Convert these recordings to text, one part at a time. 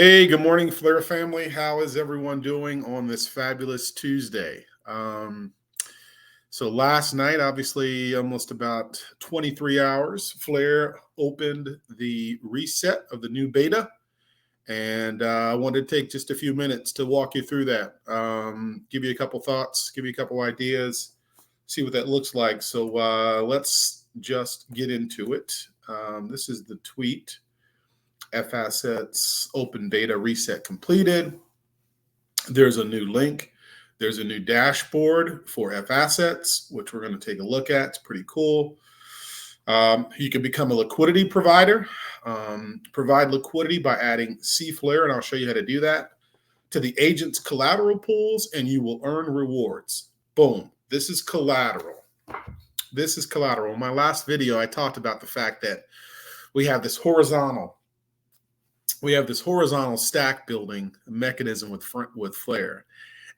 Hey, good morning, Flare family. How is everyone doing on this fabulous Tuesday? So last night, obviously, almost about 23 hours, Flare opened the reset of the new beta, and I wanted to take just a few minutes to walk you through that, give you a couple thoughts, give you a couple ideas, see what that looks like. So let's just get into it. This is the tweet. FAssets Open Beta reset completed. There's a new link. There's a new dashboard for FAssets, which we're going to take a look at. It's pretty cool. You can become a liquidity provider, provide liquidity by adding CFLR, and I'll show you how to do that, to the agent's collateral pools, and you will earn rewards. Boom. This is collateral. This is collateral. In my last video, I talked about the fact that we have this horizontal stack building mechanism with Flare.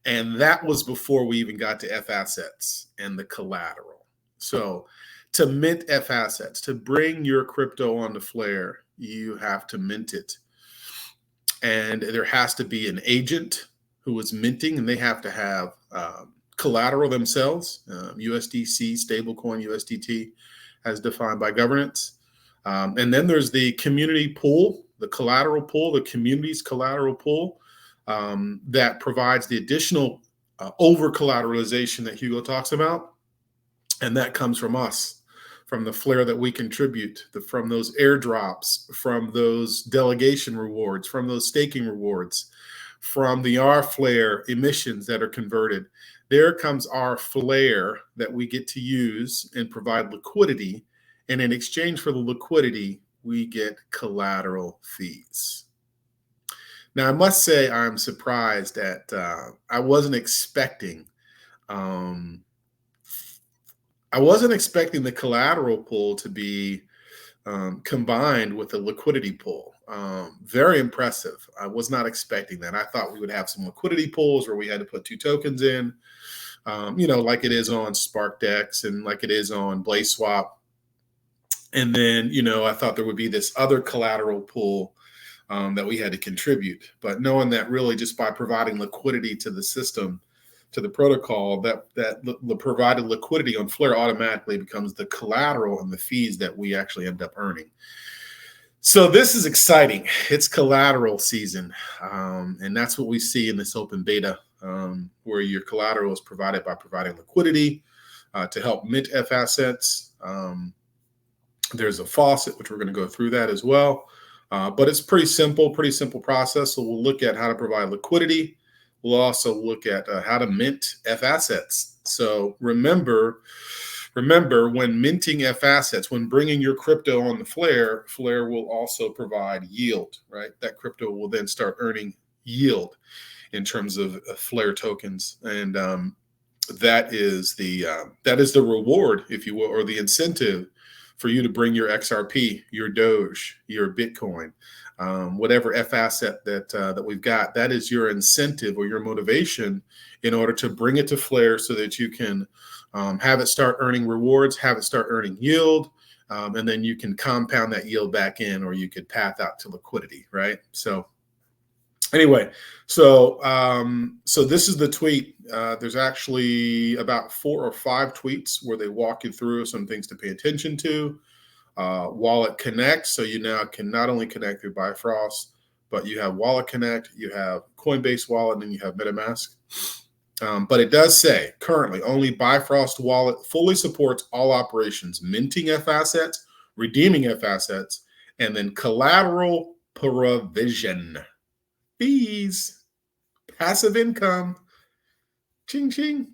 And that was before we even got to FAssets and the collateral. So to mint FAssets, to bring your crypto onto Flare, you have to mint it. And there has to be an agent who is minting, and they have to have collateral themselves, USDC, stablecoin, USDT, as defined by governance. And then there's the community pool, the collateral pool, the community's collateral pool that provides the additional over collateralization that Hugo talks about. And that comes from us, from the Flare that we contribute, from those airdrops, from those delegation rewards, from those staking rewards, from the R Flare emissions that are converted. There comes our Flare that we get to use and provide liquidity. And in exchange for the liquidity, we get collateral fees. Now, I must say I'm surprised at, I wasn't expecting the collateral pool to be combined with the liquidity pool. Very impressive. I was not expecting that. I thought we would have some liquidity pools where we had to put two tokens in, like it is on SparkDex and like it is on BlazeSwap. And then, I thought there would be this other collateral pool that we had to contribute. But knowing that really just by providing liquidity to the system, to the protocol, that the provided liquidity on Flare automatically becomes the collateral and the fees that we actually end up earning. So this is exciting. It's collateral season. And that's what we see in this open beta, where your collateral is provided by providing liquidity to help mint FAssets. There's a faucet, which we're going to go through that as well. But it's pretty simple process. So we'll look at how to provide liquidity. We'll also look at how to mint FAssets. So remember when minting FAssets, when bringing your crypto on the Flare, Flare will also provide yield, right? That crypto will then start earning yield in terms of Flare tokens. And that is the reward, if you will, or the incentive for you to bring your XRP, your Doge, your Bitcoin, whatever FAsset that we've got. That is your incentive or your motivation in order to bring it to Flare so that you can have it start earning rewards, have it start earning yield, and then you can compound that yield back in, or you could path out to liquidity, right? So anyway, so this is the tweet. There's actually about 4 or 5 tweets where they walk you through some things to pay attention to. Wallet Connect, so you now can not only connect through Bifrost, but you have Wallet Connect, you have Coinbase Wallet, and then you have MetaMask. But it does say currently only Bifrost Wallet fully supports all operations: minting FAssets, redeeming FAssets, and then collateral provision. Fees, passive income, ching ching.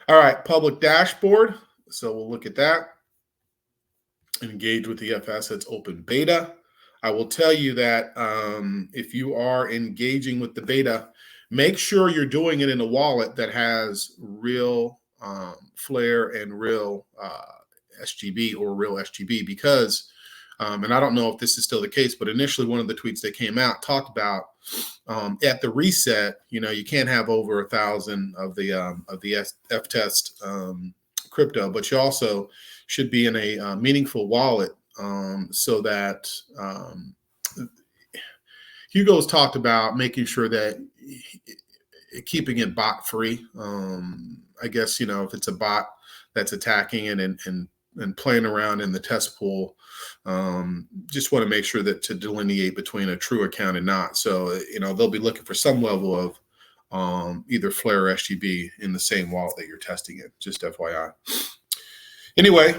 All right, public dashboard. So we'll look at that. Engage with the FAssets Open Beta. I will tell you that if you are engaging with the beta, make sure you're doing it in a wallet that has real Flare and real SGB or real SGB, because and I don't know if this is still the case, but initially one of the tweets that came out talked about at the reset, you can't have over 1,000 of the F-test crypto, but you also should be in a meaningful wallet so that Hugo's talked about making sure that keeping it bot free. I guess, you know, if it's a bot that's attacking it and playing around in the test pool, just want to make sure that to delineate between a true account and not. So, you know, they'll be looking for some level of either Flare or SGB in the same wallet that you're testing it, just FYI. Anyway,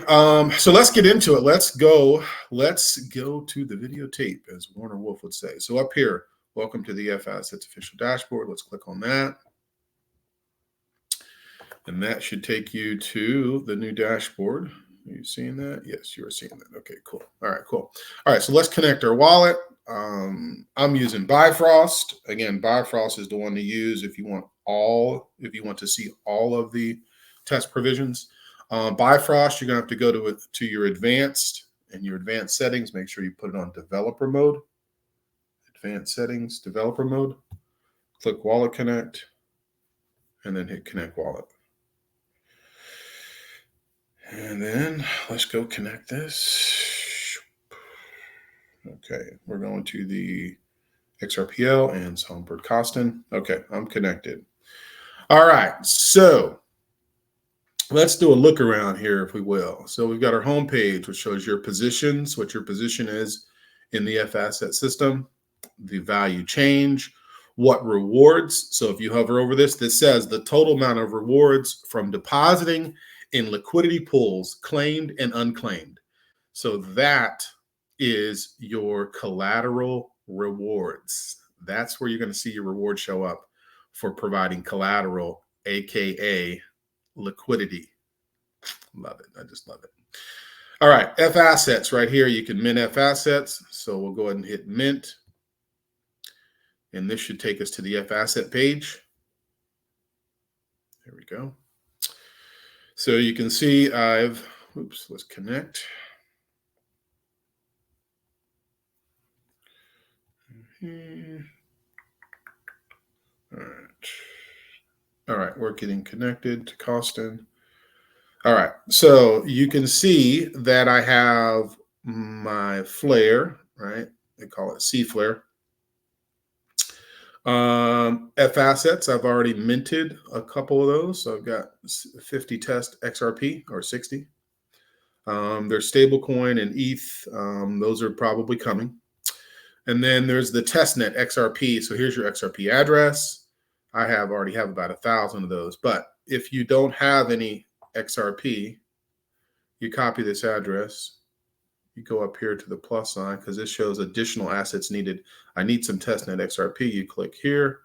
so let's get into it. Let's go to the videotape, as Warner Wolf would say. So up here, welcome to the FAssets official dashboard. Let's click on that. And that should take you to the new dashboard. Are you seeing that? Yes, you are seeing that. Okay, cool. All right, cool. All right, so let's connect our wallet. I'm using Bifrost. Again, Bifrost is the one to use if you want to see all of the test provisions. Bifrost, you're gonna have to go to your advanced settings. Make sure you put it on developer mode. Advanced settings, developer mode. Click Wallet Connect, and then hit Connect Wallet. And then let's go connect this. Okay, we're going to the XRPL and Songbird Costin. Okay, I'm connected. All right, so let's do a look around here, if we will. So we've got our home page, which shows your positions, what your position is in the FAsset system, the value change, what rewards. So if you hover over this, this says the total amount of rewards from depositing in liquidity pools, claimed and unclaimed. So that is your collateral rewards. That's where you're going to see your reward show up for providing collateral, aka liquidity. Love it. I just love it. All right, FAssets right here. You can mint FAssets. So we'll go ahead and hit mint. And this should take us to the FAsset page. There we go. So you can see let's connect. All right, we're getting connected to Costin. All right, so you can see that I have my flare, right? They call it C flare. FAssets, I've already minted a couple of those. So I've got 50 test XRP or 60. There's stablecoin and ETH. Those are probably coming. And then there's the testnet XRP. So here's your XRP address. I already have about 1,000 of those. But if you don't have any XRP, you copy this address. You go up here to the plus sign because this shows additional assets needed. I need some testnet XRP. You click here.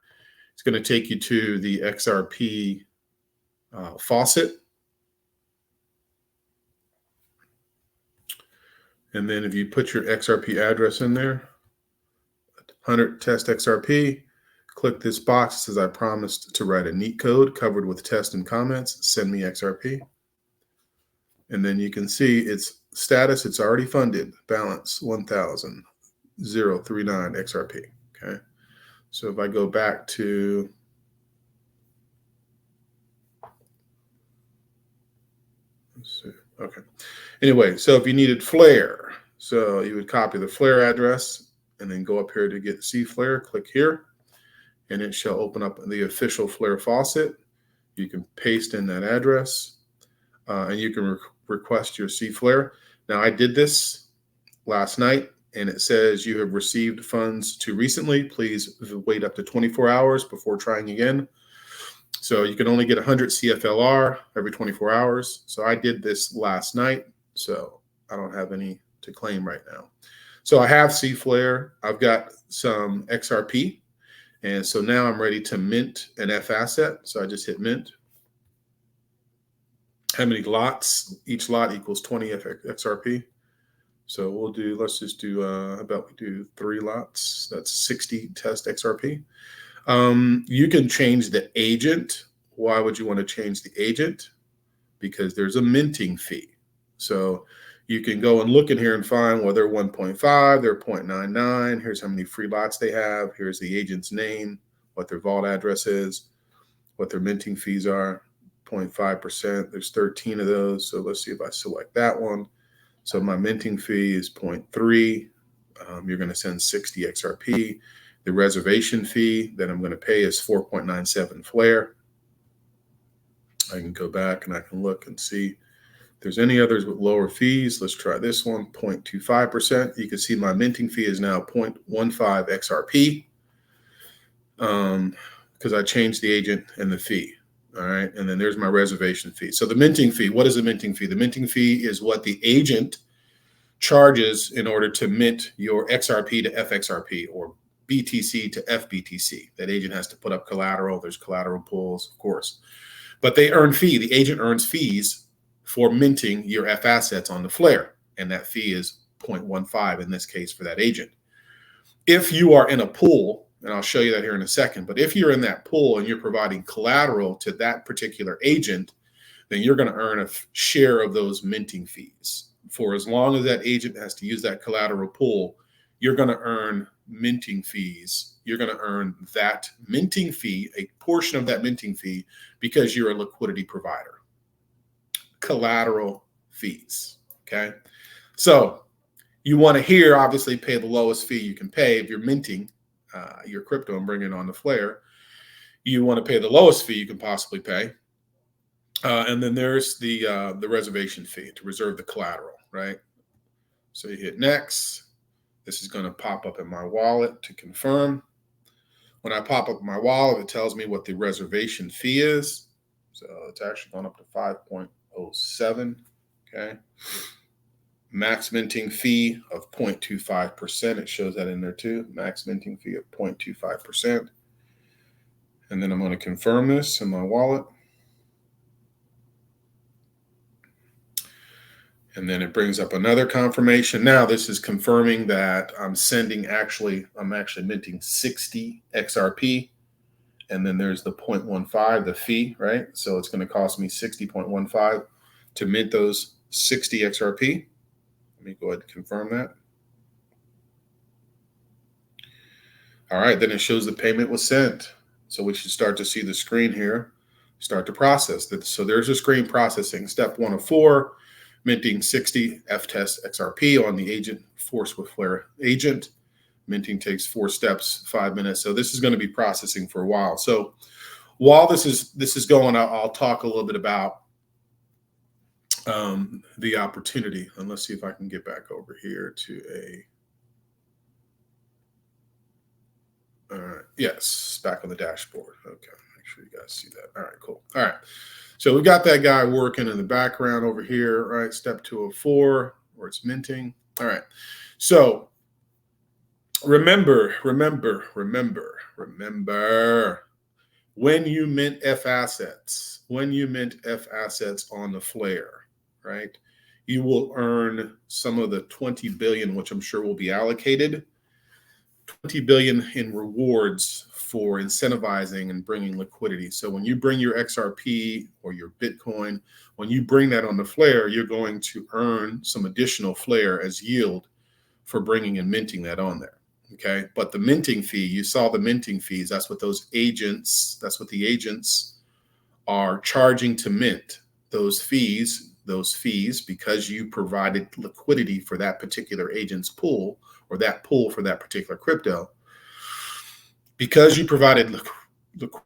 It's going to take you to the XRP Faucet. And then if you put your XRP address in there, 100 test XRP, click this box. It says I promised to write a neat code covered with tests and comments. Send me XRP. And then you can see its status. It's already funded. Balance 1,039 XRP. Okay. So if I go back to let's see. Okay. Anyway, so if you needed Flare, so you would copy the Flare address and then go up here to get C Flare. Click here, and it shall open up the official Flare faucet. You can paste in that address, and you can request your C Flare. Now, I did this last night, and it says you have received funds too recently. Please wait up to 24 hours before trying again. So you can only get 100 CFLR every 24 hours. So I did this last night, so I don't have any to claim right now. So I have C Flare. I've got some XRP. And so now I'm ready to mint an FAsset. So I just hit mint. How many lots? Each lot equals 20 XRP. So let's just do, how about we do 3 lots? That's 60 test XRP. You can change the agent. Why would you want to change the agent? Because there's a minting fee. So you can go and look in here and find, well, they're 1.5, they're 0.99. Here's how many free lots they have. Here's the agent's name, what their vault address is, what their minting fees are, 0.5%. There's 13 of those. So let's see if I select that one. So my minting fee is 0.3. You're going to send 60 XRP. The reservation fee that I'm going to pay is 4.97 Flare. I can go back and I can look and see if there's any others with lower fees. Let's try this one, 0.25%. You can see my minting fee is now 0.15 XRP because I changed the agent and the fee. All right. And then there's my reservation fee. So the minting fee, what is the minting fee? The minting fee is what the agent charges in order to mint your XRP to FXRP or BTC to FBTC. That agent has to put up collateral. There's collateral pools, of course. But they earn fee. The agent earns fees for minting your FAssets on the Flare. And that fee is 0.15 in this case for that agent. If you are in a pool, and I'll show you that here in a second, but if you're in that pool and you're providing collateral to that particular agent, then you're going to earn a share of those minting fees. For as long as that agent has to use that collateral pool, you're going to earn minting fees. You're going to earn that minting fee, a portion of that minting fee, because you're a liquidity provider. Collateral fees, okay? So you want to here, obviously, pay the lowest fee you can pay if you're minting your crypto and bringing it on the Flare. You want to pay the lowest fee you can possibly pay. And then there's the reservation fee to reserve the collateral, right? So you hit next. This is going to pop up in my wallet to confirm. When I pop up my wallet, it tells me what the reservation fee is. So it's actually gone up to 5.07, okay? Max minting fee of 0.25%. It shows that in there too. Max minting fee of 0.25%. And then I'm going to confirm this in my wallet. And then it brings up another confirmation. Now this is confirming that I'm actually minting 60 XRP. And then there's the 0.15, the fee, right? So it's going to cost me 60.15 to mint those 60 XRP. Let me go ahead and confirm that. All right, then it shows the payment was sent. So we should start to see the screen here, start to process that. So there's a screen processing. Step 1 of 4, minting 60 F-test XRP on the agent, Force with Flare agent. Minting takes 4 steps, 5 minutes. So this is going to be processing for a while. So while this is going, I'll talk a little bit about the opportunity. And let's see if I can get back over here to all right, yes, back on the dashboard. Okay, make sure you guys see that. All right, cool. All right, so we got that guy working in the background over here, right? Step 2 of 4, where it's minting. All right, so remember, when you mint FAssets, on the Flare, right, you will earn some of the 20 billion, which I'm sure will be allocated, 20 billion in rewards for incentivizing and bringing liquidity. So when you bring your XRP or your Bitcoin, when you bring that on the Flare, you're going to earn some additional Flare as yield for bringing and minting that on there. Okay, but the minting fee, you saw the minting fees. That's what the agents are charging to mint. Those fees, because you provided liquidity for that particular agent's pool or that pool for that particular crypto, because you provided liquidity,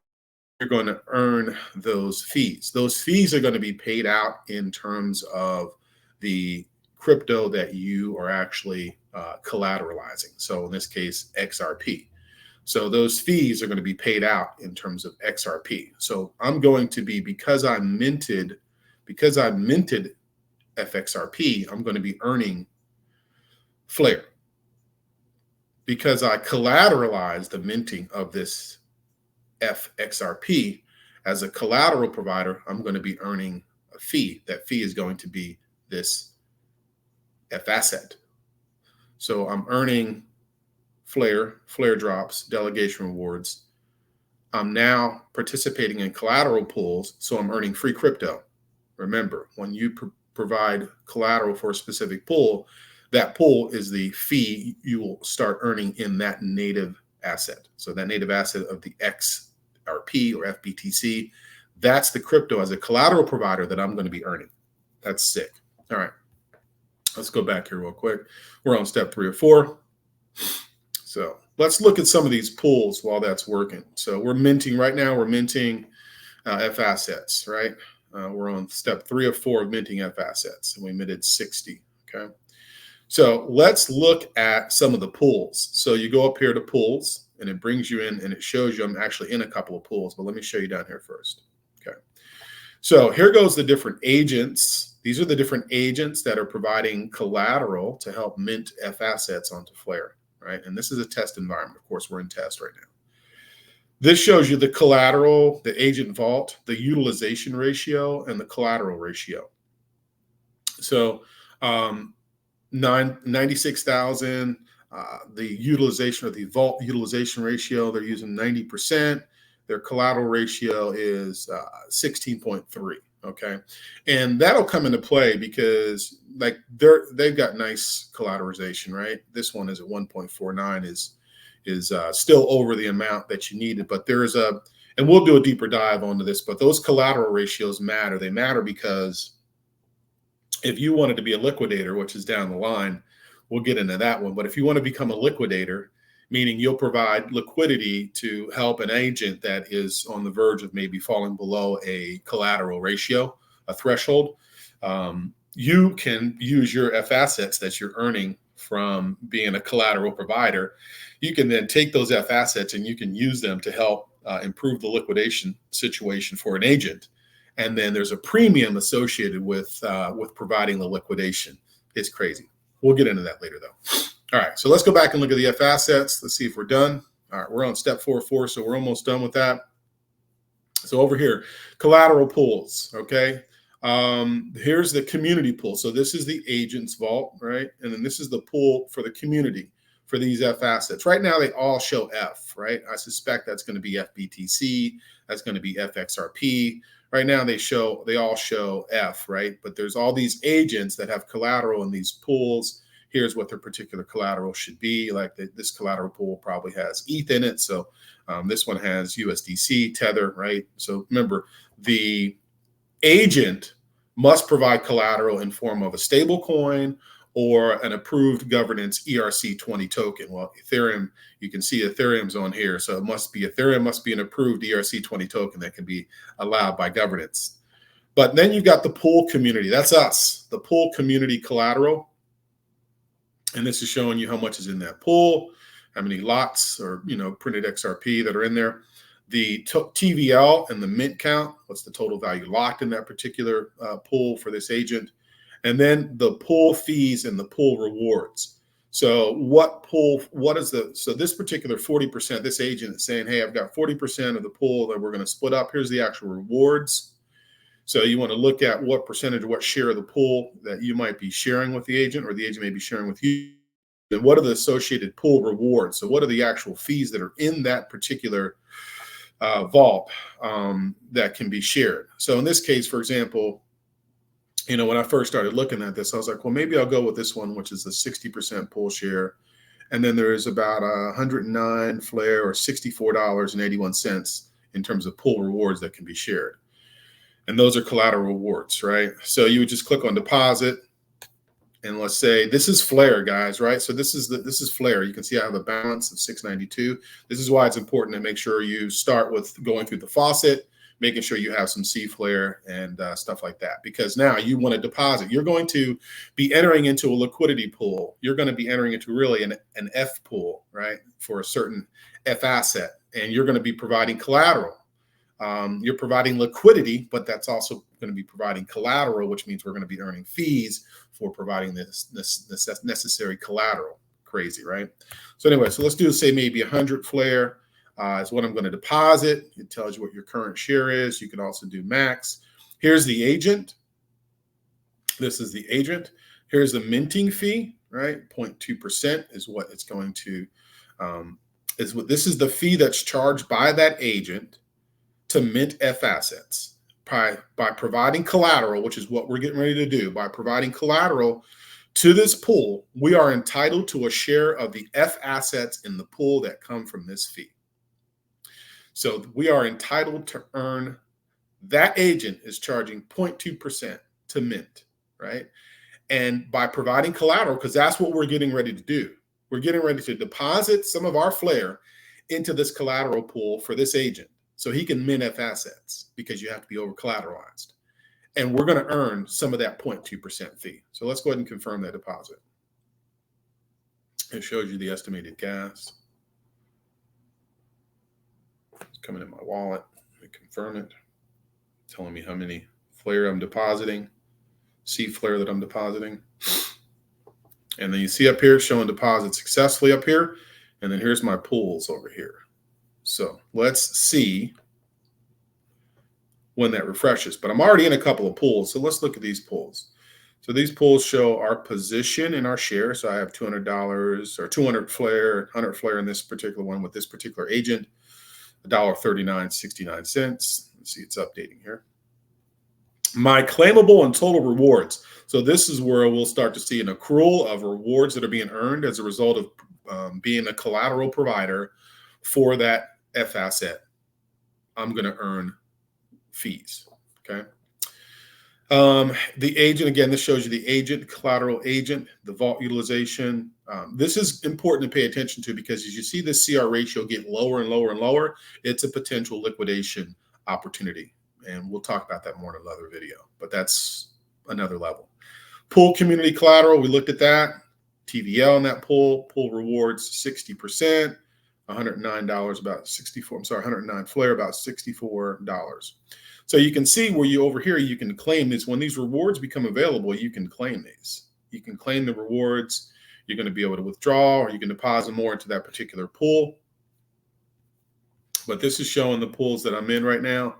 you're going to earn those fees. Those fees are going to be paid out in terms of the crypto that you are actually collateralizing. So in this case, XRP. So those fees are going to be paid out in terms of XRP. So I'm going to be, because I minted FXRP, I'm going to be earning Flare. Because I collateralized the minting of this FXRP as a collateral provider, I'm going to be earning a fee. That fee is going to be this FAsset. So I'm earning Flare drops, delegation rewards. I'm now participating in collateral pools, so I'm earning free crypto. Remember, when you provide collateral for a specific pool, that pool is the fee you will start earning in that native asset. So that native asset of the XRP or FBTC, that's the crypto as a collateral provider that I'm going to be earning. That's sick. All right. Let's go back here real quick. We're on step 3 or 4. Let's So let's look at some of these pools while that's working. So we're minting right now. We're minting FAssets, right? We're on step 3 of 4 of minting FAssets, and we minted 60. Okay. So let's look at some of the pools. So you go up here to pools, and it brings you in, and it shows you I'm actually in a couple of pools. But let me show you down here first. Okay. So here goes the different agents. These are the different agents that are providing collateral to help mint FAssets onto Flare, right? And this is a test environment. Of course, we're in test right now. This shows you the collateral, the agent vault, the utilization ratio, and the collateral ratio. So 96,000, the utilization or the vault utilization ratio, they're using 90%. Their collateral ratio is 16.3. Okay, and that'll come into play because like they've got nice collateralization, right? This one is at 1.49 is still over the amount that you needed, but there is and we'll do a deeper dive onto this, but those collateral ratios matter. They matter because if you wanted to be a liquidator, which is down the line, we'll get into that one. But if you want to become a liquidator, meaning you'll provide liquidity to help an agent that is on the verge of maybe falling below a collateral ratio, a threshold, you can use your FAssets that you're earning from being a collateral provider. You can then take those FAssets and you can use them to help improve the liquidation situation for an agent. And then there's a premium associated with providing the liquidation. It's crazy. We'll get into that later, though. All right, so let's go back and look at the FAssets. Let's see if we're done. All right, we're on step 4.4, so we're almost done with that. So over here, collateral pools, okay? Here's the community pool. So this is the agent's vault, right? And then this is the pool for the community for these FAssets. Right now, they all show F, right? I suspect that's going to be FBTC. That's going to be FXRP. Right now, they all show F, right? But there's all these agents that have collateral in these pools. Here's what their particular collateral should be. Like this collateral pool probably has ETH in it. So this one has USDC, Tether, right? So remember, the agent must provide collateral in form of a stable coin or an approved governance ERC20 token. Well, Ethereum, you can see Ethereum's on here. So Ethereum must be an approved ERC20 token that can be allowed by governance. But then you've got the pool community. That's us, the pool community collateral. And this is showing you how much is in that pool, how many lots or, printed XRP that are in there. The TVL and the mint count, what's the total value locked in that particular pool for this agent. And then the pool fees and the pool rewards. So so this particular 40%, this agent is saying, hey, I've got 40% of the pool that we're going to split up. Here's the actual rewards. So you want to look at what percentage or what share of the pool that you might be sharing with the agent or the agent may be sharing with you. And what are the associated pool rewards? So what are the actual fees that are in that particular vault that can be shared? So in this case, for example, when I first started looking at this, I was like, well, maybe I'll go with this one, which is the 60% pool share. And then there is about 109 Flare or $64.81 in terms of pool rewards that can be shared. And those are collateral rewards, right? So you would just click on deposit. And let's say this is Flare, guys, right? So this is Flare. You can see I have a balance of 692. This is why it's important to make sure you start with going through the Faucet, making sure you have some C Flare and stuff like that. Because now you want to deposit. You're going to be entering into a liquidity pool. You're going to be entering into really an F pool, right? For a certain FAsset. And you're going to be providing collateral. You're providing liquidity, but that's also going to be providing collateral, which means we're going to be earning fees for providing this necessary collateral. Crazy, right? So anyway, so let's do, say, maybe 100 Flare is what I'm going to deposit. It tells you what your current share is. You can also do max. Here's the agent. This is the agent. Here's the minting fee, right? 0.2% is what it's going to, this is the fee that's charged by that agent to mint FAssets by providing collateral, which is what we're getting ready to do. By providing collateral to this pool, we are entitled to a share of the FAssets in the pool that come from this fee. So we are entitled to earn, that agent is charging 0.2% to mint, right? And by providing collateral, because that's what we're getting ready to do. We're getting ready to deposit some of our flare into this collateral pool for this agent so he can min FAssets because you have to be over collateralized. And we're going to earn some of that 0.2% fee. So let's go ahead and confirm that deposit. It shows you the estimated gas. It's coming in my wallet. Let me confirm it. Telling me how many flare I'm depositing, C flare that I'm depositing. And then you see up here showing deposit successfully up here. And then here's my pools over here. So let's see when that refreshes. But I'm already in a couple of pools. So let's look at these pools. So these pools show our position in our share. So I have $200 or 200 flare, 100 flare in this particular one with this particular agent, $1.3969. Let's see, it's updating here. My claimable and total rewards. So this is where we'll start to see an accrual of rewards that are being earned as a result of being a collateral provider for that FAsset. I'm going to earn fees. Okay. The agent, again, this shows you the agent, collateral agent, the vault utilization. This is important to pay attention to because as you see this CR ratio get lower and lower and lower, it's a potential liquidation opportunity. And we'll talk about that more in another video, but that's another level. Pool community collateral, we looked at that. TVL on that pool rewards 60%, $109 about 64, I'm sorry, 109 flare about $64. So you can see where you over here, you can claim these. When these rewards become available, you can claim these. You can claim the rewards. You're going to be able to withdraw or you can deposit more into that particular pool. But this is showing the pools that I'm in right now.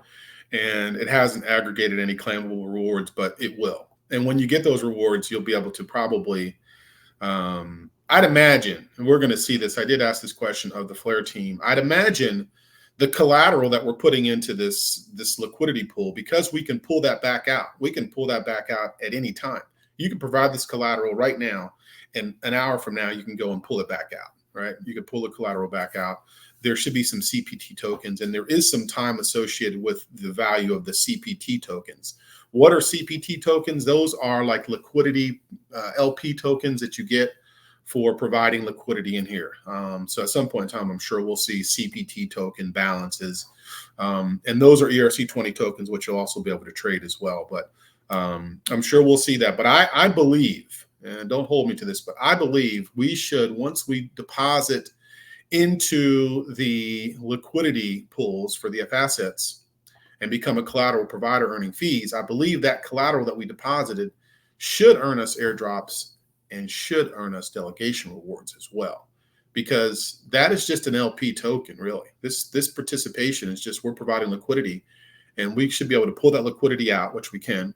And it hasn't aggregated any claimable rewards, but it will. And when you get those rewards, you'll be able to probably, I'd imagine, and we're going to see this. I did ask this question of the Flare team. I'd imagine the collateral that we're putting into this liquidity pool, because we can pull that back out. We can pull that back out at any time. You can provide this collateral right now, and an hour from now, you can go and pull it back out, right? You can pull the collateral back out. There should be some CPT tokens, and there is some time associated with the value of the CPT tokens. What are CPT tokens? Those are like liquidity LP tokens that you get for providing liquidity in here. So at some point in time, I'm sure we'll see CPT token balances. And those are ERC20 tokens, which you'll also be able to trade as well. But I'm sure we'll see that. But I believe, and don't hold me to this, but I believe we should, once we deposit into the liquidity pools for the FAssets and become a collateral provider earning fees, I believe that collateral that we deposited should earn us airdrops and should earn us delegation rewards as well, because that is just an LP token, really. This participation is just, we're providing liquidity, and we should be able to pull that liquidity out, which we can.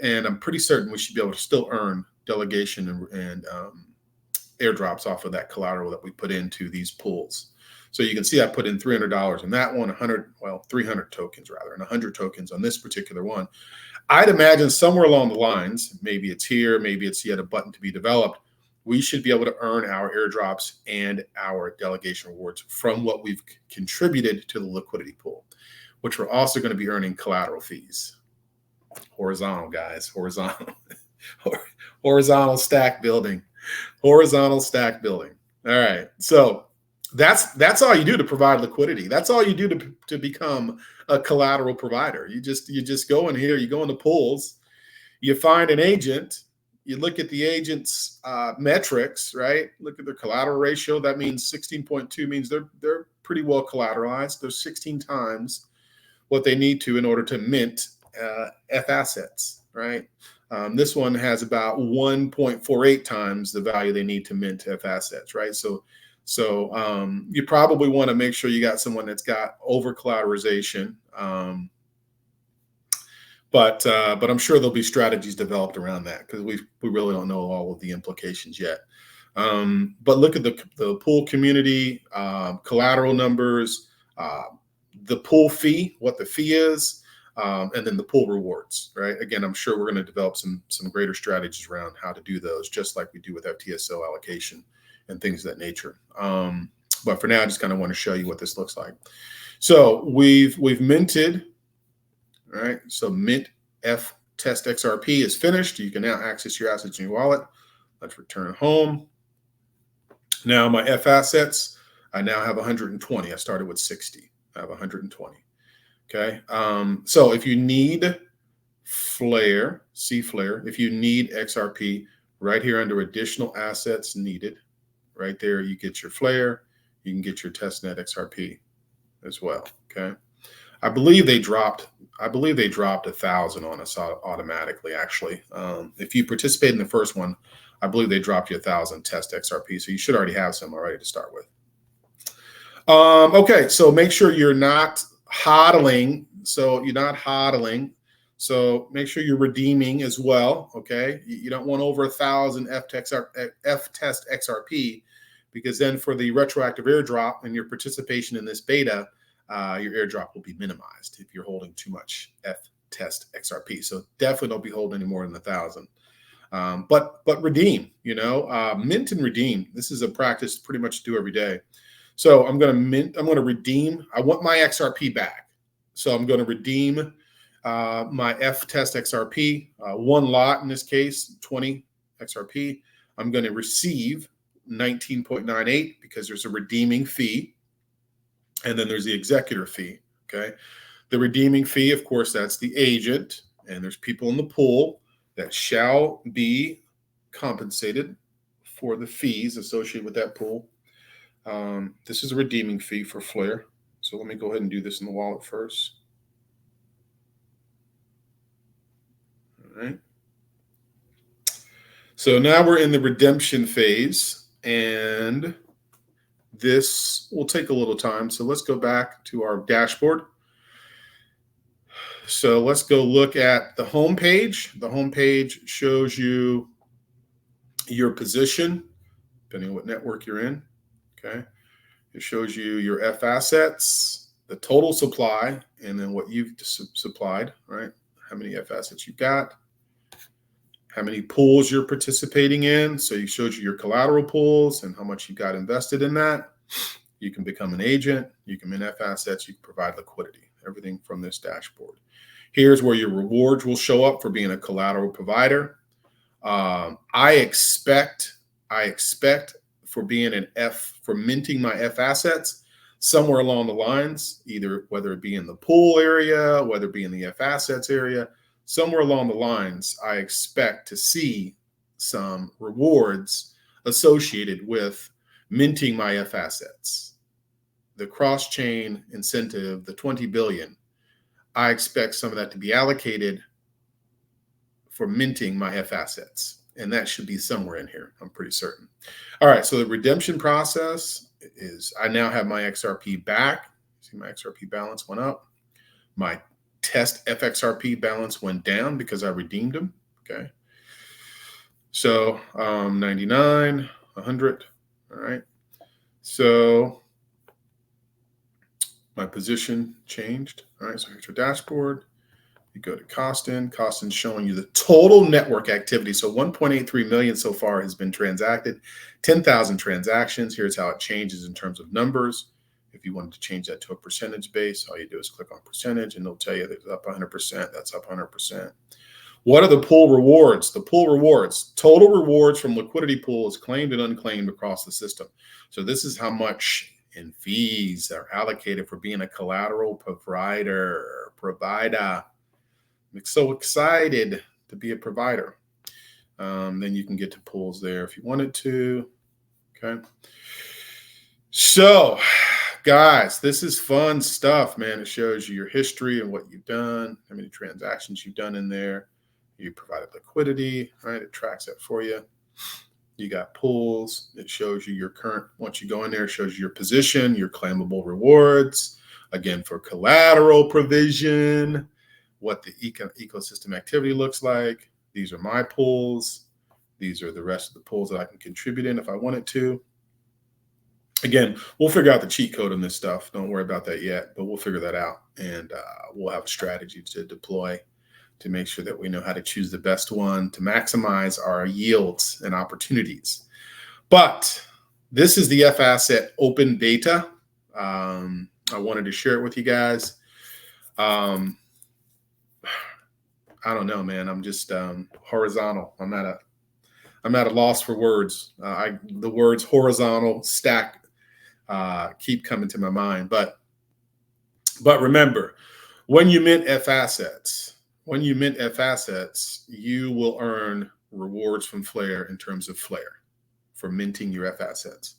And I'm pretty certain we should be able to still earn delegation and airdrops off of that collateral that we put into these pools. So you can see I put in $300 in that one, 300 tokens rather, and 100 tokens on this particular one. I'd imagine somewhere along the lines, maybe it's here, maybe it's yet a button to be developed, we should be able to earn our airdrops and our delegation rewards from what we've contributed to the liquidity pool, which we're also going to be earning collateral fees. Horizontal, guys, horizontal. Horizontal stack building. Horizontal stack building. All right. So that's all you do to provide liquidity. That's all you do to become a collateral provider. You just go in here, you go into pools, you find an agent, you look at the agent's metrics, right? Look at their collateral ratio. That means 16.2 means they're pretty well collateralized. They're 16 times what they need to in order to mint FAssets, right? This one has about 1.48 times the value they need to mint FAssets, right? So you probably want to make sure you got someone that's got over collateralization, but I'm sure there'll be strategies developed around that, because we really don't know all of the implications yet. But look at the pool community, collateral numbers, the pool fee, what the fee is. And then the pool rewards, right? Again, I'm sure we're going to develop some greater strategies around how to do those, just like we do with FTSO allocation and things of that nature. But for now, I just kind of want to show you what this looks like. So we've minted, all right? So mint F test XRP is finished. You can now access your assets in your wallet. Let's return home. Now my FAssets, I now have 120. I started with 60. I have 120. Okay. So if you need Flare, C Flare, if you need XRP, right here under additional assets needed, right there, you get your Flare, you can get your testnet XRP as well. Okay. I believe they dropped 1,000 on us automatically. Actually, if you participate in the first one, I believe they dropped you 1,000 test XRP, so you should already have some already to start with. Okay, so make sure you're not hodling. So you're not hodling. So make sure you're redeeming as well. Okay, you don't want over 1,000 F-test XRP, because then for the retroactive airdrop and your participation in this beta, your airdrop will be minimized if you're holding too much F-test XRP. So definitely don't be holding any more than 1,000. But redeem, mint and redeem. This is a practice pretty much do every day. So I'm going to redeem. I want my XRP back. So I'm going to redeem my F-test XRP, one lot in this case, 20 XRP. I'm going to receive 19.98 because there's a redeeming fee. And then there's the executor fee, okay? The redeeming fee, of course, that's the agent. And there's people in the pool that shall be compensated for the fees associated with that pool. This is a redeeming fee for Flare. So let me go ahead and do this in the wallet first. All right. So now we're in the redemption phase, and this will take a little time. So let's go back to our dashboard. So let's go look at the home page. The home page shows you your position, depending on what network you're in. Okay. It shows you your FAssets, the total supply, and then what you've supplied, right? How many FAssets you've got, how many pools you're participating in. So it shows you your collateral pools and how much you got invested in that. You can become an agent. You can mint FAssets. You can provide liquidity, everything from this dashboard. Here's where your rewards will show up for being a collateral provider. I expect for being for minting my FAssets, somewhere along the lines, either whether it be in the pool area, whether it be in the FAssets area, somewhere along the lines, I expect to see some rewards associated with minting my FAssets. The cross-chain incentive, the 20 billion, I expect some of that to be allocated for minting my FAssets. And that should be somewhere in here, I'm pretty certain. All right, so the redemption process is I now have my XRP back. See, my XRP balance went up. My test FXRP balance went down because I redeemed them. Okay. So 99, 100. All right. So my position changed. All right. So here's your dashboard. You go to Costin. Costin's showing you the total network activity. So 1.83 million so far has been transacted, 10,000 transactions. Here's how it changes in terms of numbers. If you wanted to change that to a percentage base, all you do is click on percentage and they'll tell you that it's up 100%. That's up 100%. What are the pool rewards? The pool rewards, total rewards from liquidity pools claimed and unclaimed across the system. So this is how much in fees are allocated for being a collateral provider. I'm so excited to be a provider. Then you can get to pools there if you wanted to. Okay. So, guys, this is fun stuff, man. It shows you your history and what you've done, how many transactions you've done in there. You provided liquidity, right? It tracks that for you. You got pools. It shows you your current, once you go in there, it shows you your position, your claimable rewards. Again, for collateral provision, what the ecosystem activity looks like. These are my pools. These are the rest of the pools that I can contribute in if I wanted to. Again, we'll figure out the cheat code on this stuff. Don't worry about that yet, but we'll figure that out. And we'll have a strategy to deploy to make sure that we know how to choose the best one to maximize our yields and opportunities. But this is the FAsset Open Beta. I wanted to share it with you guys. I don't know, man. I'm just horizontal. I'm at I'm at a loss for words. The words horizontal stack keep coming to my mind. But remember, when you mint FAssets, you will earn rewards from Flare in terms of Flare for minting your FAssets.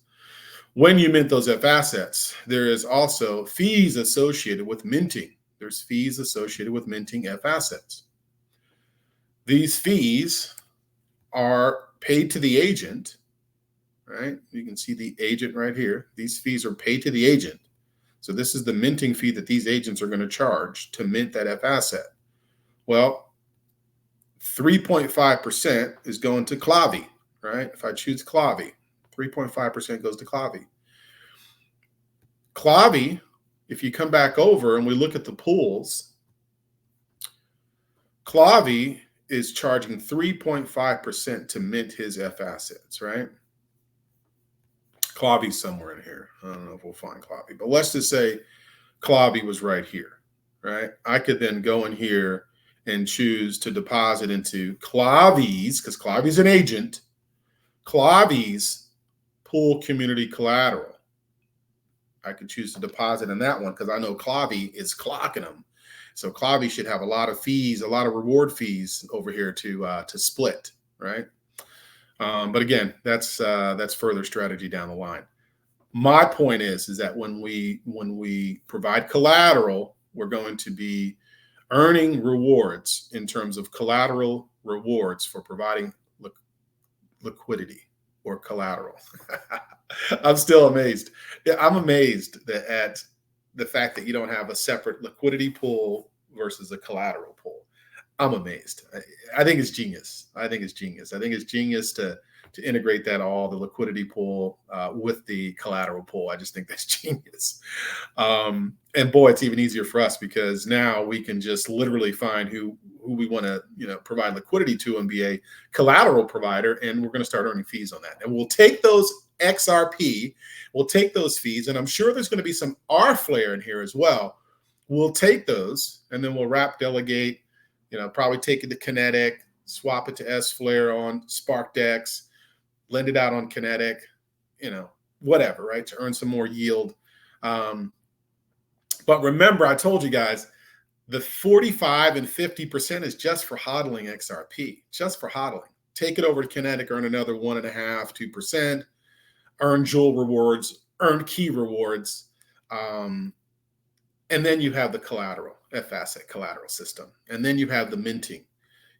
When you mint those FAssets, there is also fees associated with minting. There's fees associated with minting FAssets. These fees are paid to the agent, right? You can see the agent right here. These fees are paid to the agent. So this is the minting fee that these agents are going to charge to mint that FAsset. Well, 3.5% is going to Clavi, right? If I choose Clavi, 3.5% goes to Clavi. Clavi, if you come back over and we look at the pools, Clavi is charging 3.5% to mint his FAssets, right? Clavi's somewhere in here. I don't know if we'll find Clavi, but let's just say Clavi was right here, right? I could then go in here and choose to deposit into Clavi's, because Clavi's an agent, Clavi's pool community collateral. I could choose to deposit in that one because I know Clavi is clocking them. So Clavi should have a lot of fees, a lot of reward fees over here to split, right? But again, that's further strategy down the line. My point is that when we provide collateral, we're going to be earning rewards in terms of collateral rewards for providing liquidity or collateral. I'm still amazed. I'm amazed at the fact that you don't have a separate liquidity pool versus a collateral pool. I'm amazed. I think it's genius. I think it's genius to integrate that all, the liquidity pool with the collateral pool. I just think that's genius. And boy, it's even easier for us because now we can just literally find who we want to provide liquidity to and be a collateral provider, and we're going to start earning fees on that. And we'll take those XRP, we'll take those fees, and I'm sure there's going to be some R Flare in here as well. We'll take those, and then we'll wrap delegate, probably take it to Kinetic, swap it to S Flare on SparkDex, lend it out on Kinetic, whatever, right, to earn some more yield. But remember, I told you guys, the 45 and 50% is just for hodling XRP, just for hodling. Take it over to Kinetic, earn another 1.5%, 2%, earn Joule rewards, earn key rewards. And then you have the collateral, FAsset collateral system. And then you have the minting.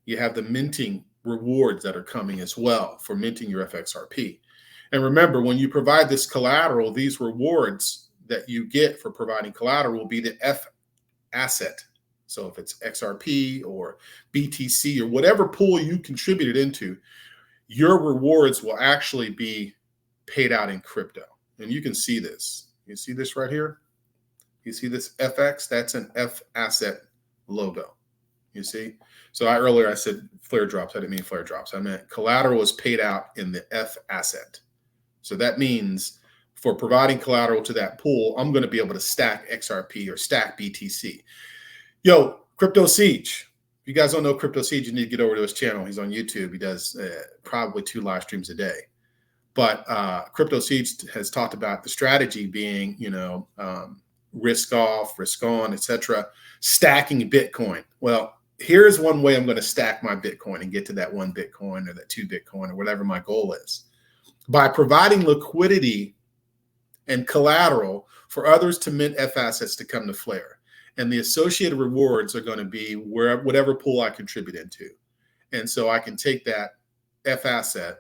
You have the minting rewards that are coming as well for minting your FXRP. And remember, when you provide this collateral, these rewards that you get for providing collateral will be the FAsset. So if it's XRP or BTC or whatever pool you contributed into, your rewards will actually be paid out in crypto. And you can see this. You see this right here? You see this FX? That's an FAsset logo. You see? So earlier I said flare drops. I didn't mean flare drops. I meant collateral is paid out in the FAsset. So that means for providing collateral to that pool, I'm going to be able to stack XRP or stack BTC. Yo, Crypto Siege. If you guys don't know Crypto Siege, you need to get over to his channel. He's on YouTube. He does probably 2 live streams a day. But Crypto Siege has talked about the strategy being, risk off, risk on, etc., stacking Bitcoin. Well, here's one way I'm going to stack my Bitcoin and get to that 1 Bitcoin or that 2 Bitcoin or whatever my goal is. By providing liquidity and collateral for others to mint FAssets to come to Flare. And the associated rewards are going to be whatever pool I contribute into. And so I can take that FAsset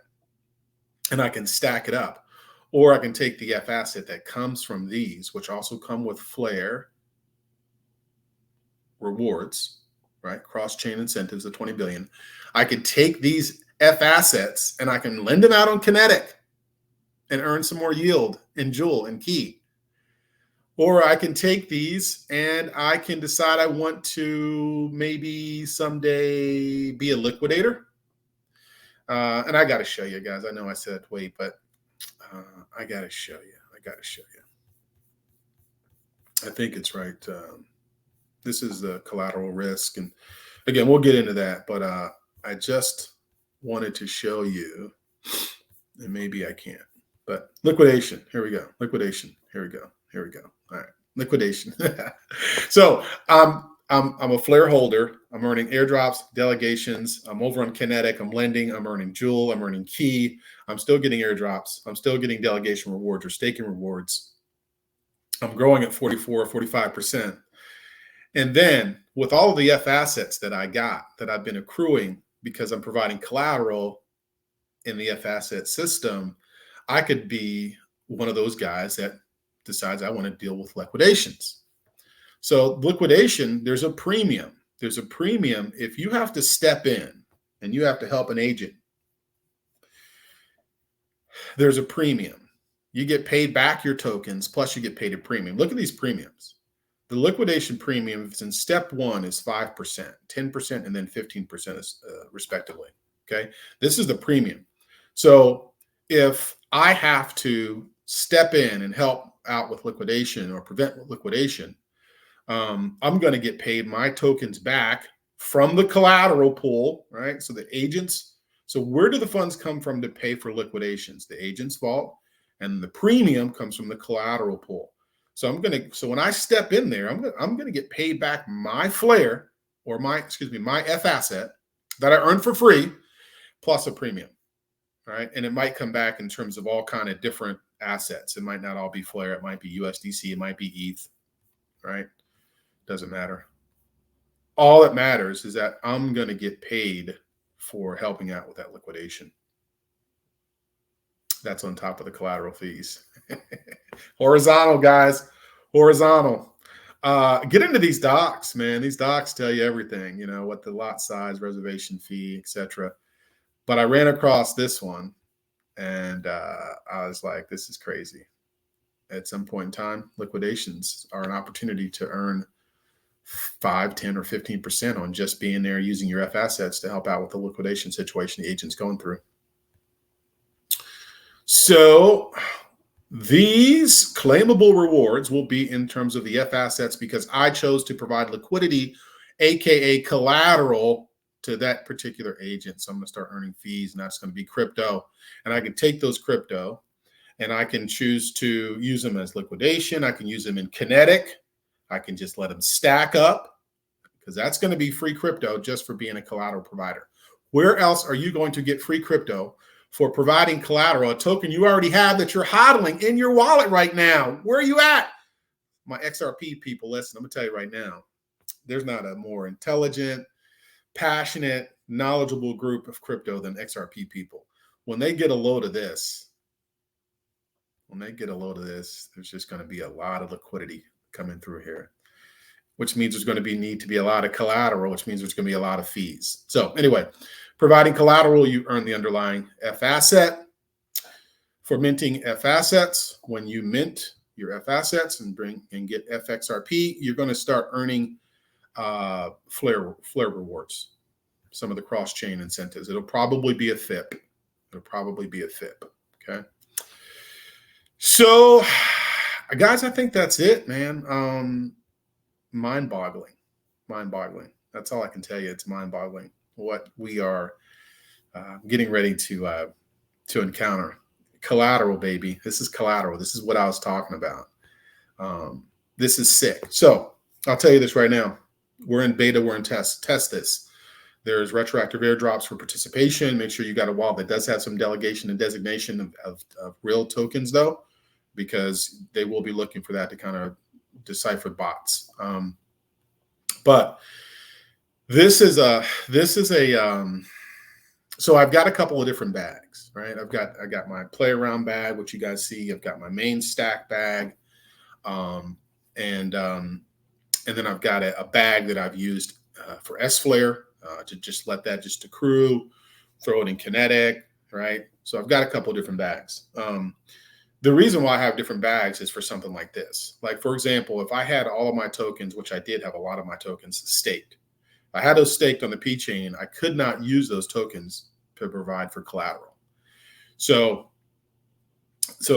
and I can stack it up. Or I can take the FAsset that comes from these, which also come with Flare rewards, right? Cross-chain incentives of 20 billion. I could take these FAssets and I can lend them out on Kinetic and earn some more yield in Joule and Key. Or I can take these and I can decide I want to maybe someday be a liquidator. And I got to show you guys. I know I said wait, but I got to show you. I think it's right. This is the collateral risk. And again, we'll get into that. But I just wanted to show you, and maybe I can't, but liquidation. Here we go. Liquidation. Here we go. Here we go. All right. Liquidation. So I'm a flare holder. I'm earning airdrops, delegations. I'm over on Kinetic. I'm lending. I'm earning Jewel. I'm earning Key. I'm still getting airdrops. I'm still getting delegation rewards or staking rewards. I'm growing at 44, 45%. And then with all of the FAssets that I got that I've been accruing because I'm providing collateral in the FAsset system, I could be one of those guys that decides I want to deal with liquidations. So liquidation, there's a premium. There's a premium if you have to step in and you have to help an agent. There's a premium. You get paid back your tokens, plus you get paid a premium. Look at these premiums. The liquidation premium, if it's in step 1, is 5%, 10%, and then 15% is, respectively. Okay, this is the premium. So if I have to step in and help out with liquidation or prevent liquidation, I'm going to get paid my tokens back from the collateral pool, right? So the agents. So where do the funds come from to pay for liquidations? The agent's vault, and the premium comes from the collateral pool. So so when I step in there, I'm gonna get paid back my flare or my FAsset that I earned for free plus a premium. All right. And it might come back in terms of all kind of different assets. It might not all be flare, it might be USDC, it might be ETH, right? Doesn't matter. All that matters is that I'm gonna get paid for helping out with that liquidation. That's on top of the collateral fees. Horizontal, guys, horizontal. Get into these docs, man. These docs tell you everything, you know, what the lot size, reservation fee, etc. But I ran across this one and I was like, this is crazy. At some point in time, liquidations are an opportunity to earn 5, 10, or 15% on just being there using your FAssets to help out with the liquidation situation the agent's going through. So these claimable rewards will be in terms of the FAssets because I chose to provide liquidity, aka collateral, to that particular agent. So I'm going to start earning fees, and that's going to be crypto. And I can take those crypto and I can choose to use them as liquidation. I can use them in Kinetic. I can just let them stack up because that's going to be free crypto just for being a collateral provider. Where else are you going to get free crypto for providing collateral, a token you already have that you're hodling in your wallet right now? Where are you at? My XRP people, listen, I'm going to tell you right now, there's not a more intelligent, passionate, knowledgeable group of crypto than XRP people. When they get a load of this, there's just going to be a lot of liquidity coming through here, which means there's going to need to be a lot of collateral, which means there's going to be a lot of fees. So anyway, providing collateral, you earn the underlying FAsset. For minting FAssets, when you mint your FAssets and get FXRP, you're going to start earning flare rewards, some of the cross-chain incentives. It'll probably be a FIP. Okay. So, guys, I think that's it, man. Mind-boggling. That's all I can tell you. It's mind-boggling what we are getting ready to encounter. Collateral, baby. This is collateral. This is what I was talking about. This is sick. So I'll tell you this right now. We're in beta. We're in test. Test this. There's retroactive airdrops for participation. Make sure you got a wallet that does have some delegation and designation of real tokens, though, because they will be looking for that to kind of decipher bots. But this is a so I've got a couple of different bags, right? I got my play around bag, which you guys see. I've got my main stack bag, and then I've got a bag that I've used for S-Flare to just let that just accrue, throw it in Kinetic, right? So I've got a couple of different bags. The reason why I have different bags is for something like this. Like, for example, if I had all of my tokens, which I did have a lot of my tokens staked, if I had those staked on the P chain, I could not use those tokens to provide for collateral. So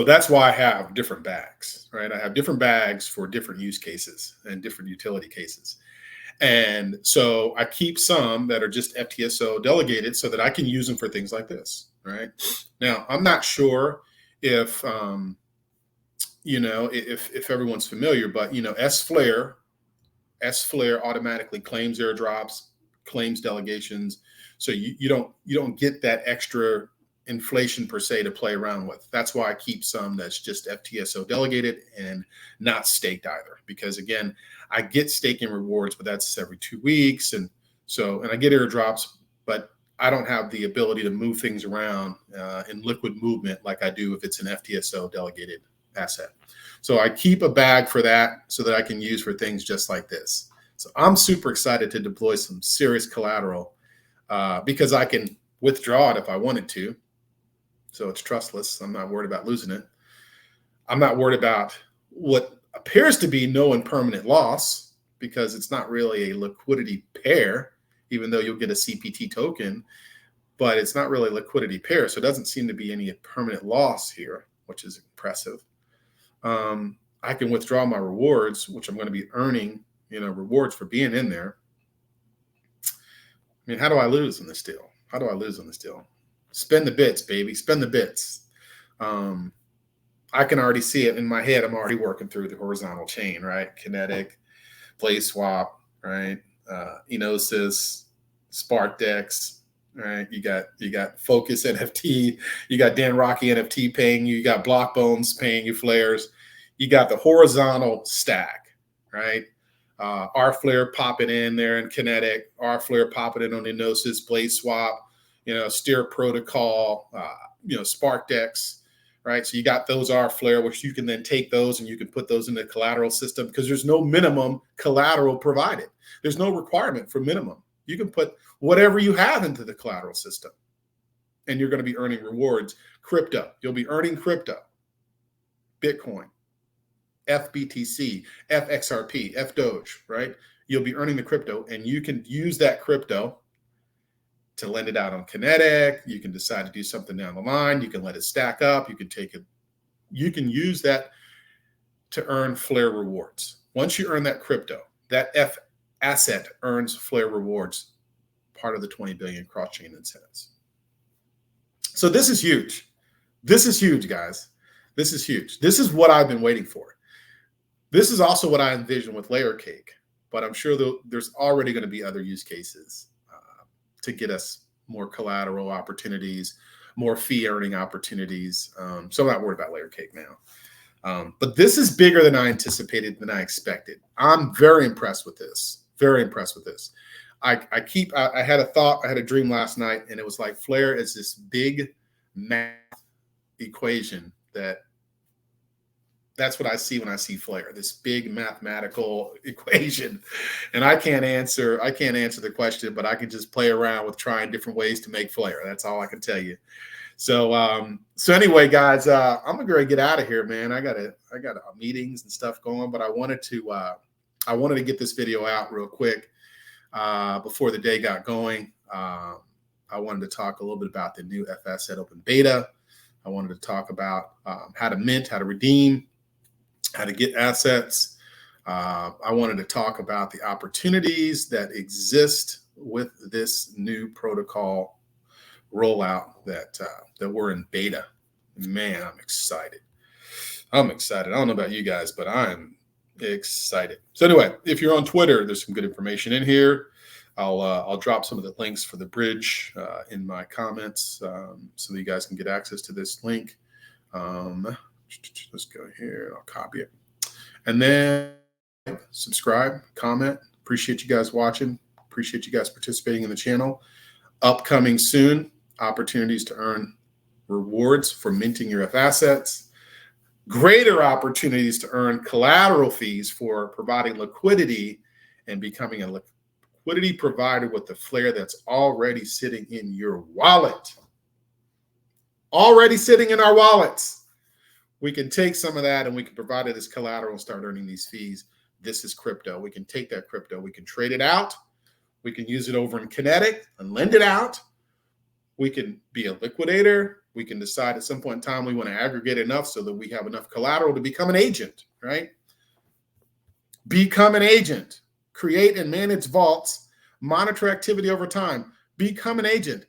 that's why I have different bags, right? I have different bags for different use cases and different utility cases. And so I keep some that are just FTSO delegated so that I can use them for things like this, right? Now, I'm not sure if, if everyone's familiar, but, SFLR automatically claims airdrops, claims delegations. So you don't get that extra inflation per se to play around with. That's why I keep some that's just FTSO delegated and not staked either. Because again, I get staking rewards, but that's every 2 weeks. And I get airdrops, but I don't have the ability to move things around in liquid movement like I do if it's an FTSO delegated asset. So I keep a bag for that so that I can use for things just like this. So I'm super excited to deploy some serious collateral because I can withdraw it if I wanted to. So it's trustless. I'm not worried about losing it. I'm not worried about what appears to be no impermanent loss because it's not really a liquidity pair, even though you'll get a CPT token, but it's not really a liquidity pair. So it doesn't seem to be any permanent loss here, which is impressive. I can withdraw my rewards, which I'm going to be earning, rewards for being in there. I mean, how do I lose in this deal? How do I lose on this deal? Spend the bits, baby. Spend the bits. I can already see it in my head. I'm already working through the horizontal chain, right? Kinetic, Play Swap, right? Enosis, SparkDex, right? You got Focus NFT. You got Dan Rocky NFT paying you. You got Blockbones paying you flares. You got the horizontal stack, right? R-Flare popping in there in Kinetic. R-Flare popping in on Enosis, Play Swap. Steer Protocol, SparkDex, right? So you got those R-Flare, which you can then take those and you can put those in the collateral system because there's no minimum collateral provided. There's no requirement for minimum. You can put whatever you have into the collateral system and you're going to be earning rewards. Crypto, you'll be earning crypto, Bitcoin, FBTC, FXRP, FDoge, right? You'll be earning the crypto and you can use that crypto to lend it out on Kinetic. You can decide to do something down the line. You can let it stack up. You can take it. You can use that to earn flare rewards. Once you earn that crypto, that F asset earns flare rewards, part of the 20 billion cross-chain incentives. So this is huge. This is huge, guys. This is huge. This is what I've been waiting for. This is also what I envision with Layer Cake, but I'm sure there's already going to be other use cases to get us more collateral opportunities, more fee earning opportunities. So I'm not worried about Layer Cake now. But this is bigger than I anticipated, than I expected. I'm very impressed with this. Very impressed with this. I had a thought, I had a dream last night, and it was like Flare is this big math equation that's what I see when I see Flare, this big mathematical equation. And I can't answer the question, but I can just play around with trying different ways to make Flare. That's all I can tell you. So anyway, guys, I'm gonna get out of here, man. I got meetings and stuff going, but I wanted to get this video out real quick before the day got going. I wanted to talk a little bit about the new FAssets Open Beta. I wanted to talk about how to mint, how to redeem, how to get assets. I wanted to talk about the opportunities that exist with this new protocol rollout that we're in beta. Man, I'm excited. I'm excited. I don't know about you guys, but I'm excited. So anyway, if you're on Twitter, there's some good information in here. I'll drop some of the links for the bridge in my comments so that you guys can get access to this link. Let's go here. I'll copy it. And then subscribe, comment. Appreciate you guys watching. Appreciate you guys participating in the channel. Upcoming soon, opportunities to earn rewards for minting your FAssets. Greater opportunities to earn collateral fees for providing liquidity and becoming a liquidity provider with the flare that's already sitting in your wallet. Already sitting in our wallets. We can take some of that and we can provide it as collateral and start earning these fees. This is crypto. We can take that crypto. We can trade it out. We can use it over in Kinetic and lend it out. We can be a liquidator. We can decide at some point in time we want to aggregate enough so that we have enough collateral to become an agent, right? Become an agent. create and manage vaults, monitor activity over time, become an agent.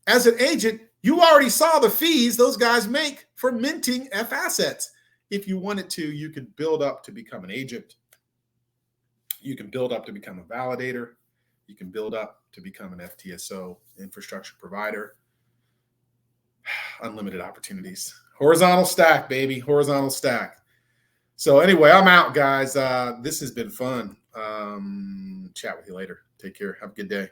As an agent, you already saw the fees those guys make for minting FAssets. If you wanted to, you could build up to become an agent. You can build up to become a validator. You can build up to become an FTSO infrastructure provider. Unlimited opportunities. Horizontal stack, baby. Horizontal stack. So anyway, I'm out, guys. This has been fun. Chat with you later. Take care. Have a good day.